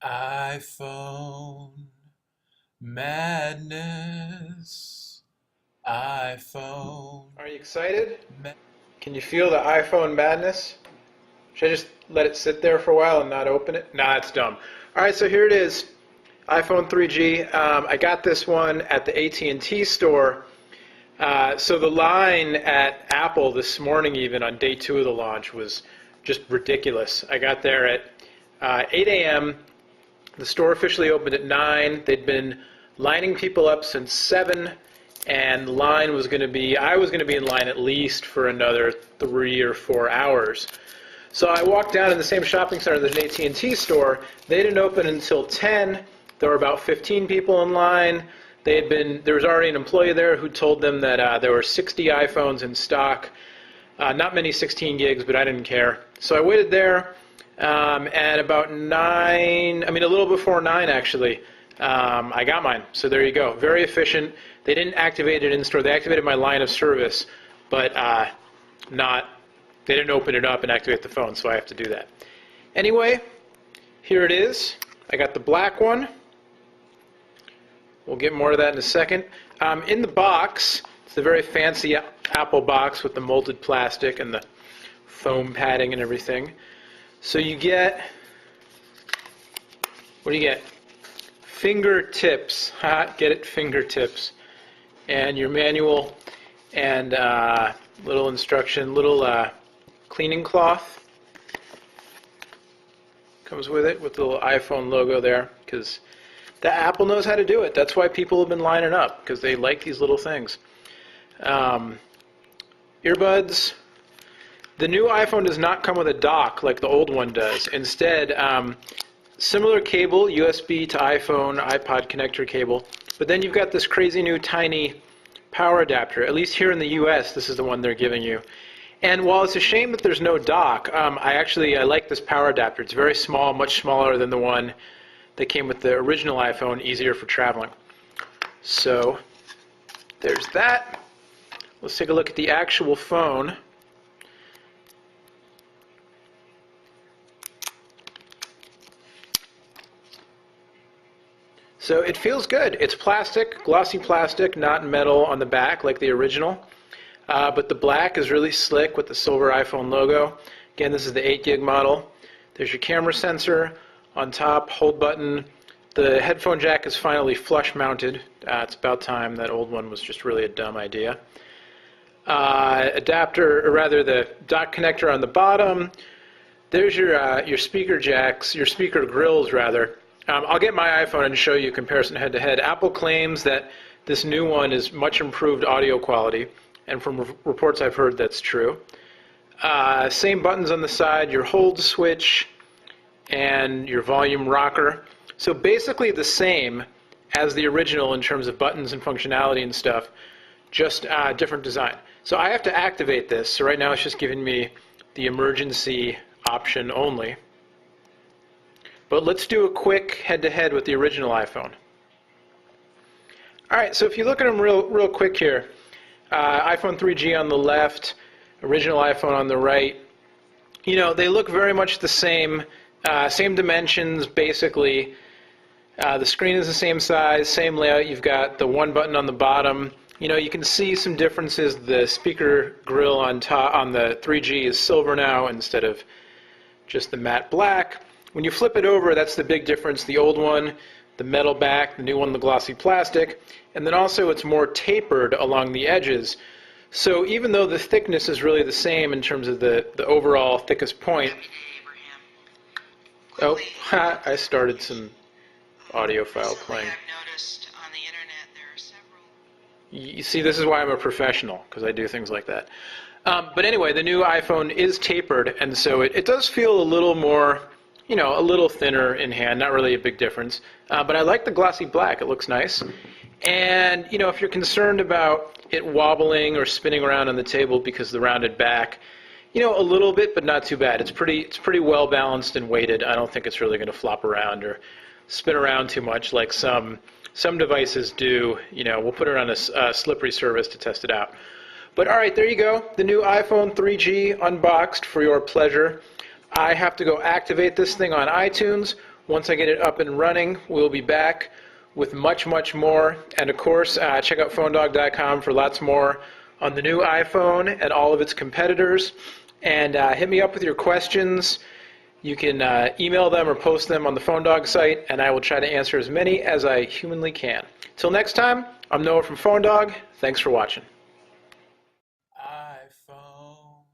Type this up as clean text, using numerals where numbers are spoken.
iPhone madness. iPhone. Are you excited? Can you feel the iPhone madness? Should I just let it sit there for a while and not open it? Nah, it's dumb. All right, so here it is, iPhone 3G. I got this one at the AT&T store. So the line at Apple this morning, even on day 2 of the launch, was just ridiculous. I got there at 8 a.m. The store officially opened at 9. They'd been lining people up since 7, and the line was going to be, I was going to be in line at least for another 3 or 4 hours. So I walked down in the same shopping center, there's an AT&T store. They didn't open until 10. There were about 15 people in line. There was already an employee there who told them that there were 60 iPhones in stock. Not many 16 gigs, but I didn't care. So I waited there. At about 9, a little before 9 actually, I got mine. So there you go. Very efficient. They didn't activate it in store. They activated my line of service, but they didn't open it up and activate the phone, so I have to do that. Anyway, here it is. I got the black one. We'll get more of that in a second. In the box, it's the very fancy Apple box with the molded plastic and the foam padding and everything. So you get, what do you get? Fingertips. Get it? Fingertips. And your manual and little instruction, little cleaning cloth comes with it with the little iPhone logo there, because the Apple knows how to do it. That's why people have been lining up, because they like these little things. Earbuds. The new iPhone does not come with a dock like the old one does. Instead, similar cable, USB to iPhone, iPod connector cable, but then you've got this crazy new tiny power adapter. At least here in the US, this is the one they're giving you. And while it's a shame that there's no dock, I like this power adapter. It's very small, much smaller than the one that came with the original iPhone, easier for traveling. So there's that. Let's take a look at the actual phone. So it feels good. It's plastic, glossy plastic, not metal on the back like the original. But the black is really slick with the silver iPhone logo. Again, this is the 8 gig model. There's your camera sensor on top, hold button. The headphone jack is finally flush mounted. It's about time. That old one was just really a dumb idea. Adapter, or rather the dock connector on the bottom. There's your speaker jacks, your speaker grills rather. I'll get my iPhone and show you a comparison head to head. Apple claims that this new one is much improved audio quality, and from reports I've heard that's true. Same buttons on the side, your hold switch and your volume rocker. So basically the same as the original in terms of buttons and functionality and stuff, just different design. So I have to activate this. So right now it's just giving me the emergency option only. But let's do a quick head-to-head with the original iPhone. All right, so if you look at them real quick here, iPhone 3G on the left, original iPhone on the right, you know, they look very much the same, same dimensions basically. The screen is the same size, same layout. You've got the one button on the bottom. You know, you can see some differences. The speaker grill on top on the 3G is silver now instead of just the matte black. When you flip it over, that's the big difference. The old one, the metal back, the new one, the glossy plastic. And then also it's more tapered along the edges. So even though the thickness is really the same in terms of the overall thickest point. Oh, I started some audio file playing. You see, this is why I'm a professional, because I do things like that. But anyway, the new iPhone is tapered, and so it does feel a little more, you know, a little thinner in hand, not really a big difference. But I like the glossy black, it looks nice. And, you know, if you're concerned about it wobbling or spinning around on the table because of the rounded back, you know, a little bit, but not too bad. It's pretty well balanced and weighted. I don't think it's really going to flop around or spin around too much like some devices do. You know, we'll put it on a slippery surface to test it out. But all right, there you go. The new iPhone 3G unboxed for your pleasure. I have to go activate this thing on iTunes. Once I get it up and running, we'll be back with much, much more. And of course, check out phonedog.com for lots more on the new iPhone and all of its competitors. And hit me up with your questions. You can email them or post them on the PhoneDog site, and I will try to answer as many as I humanly can. Till next time, I'm Noah from PhoneDog. Thanks for watching. iPhone.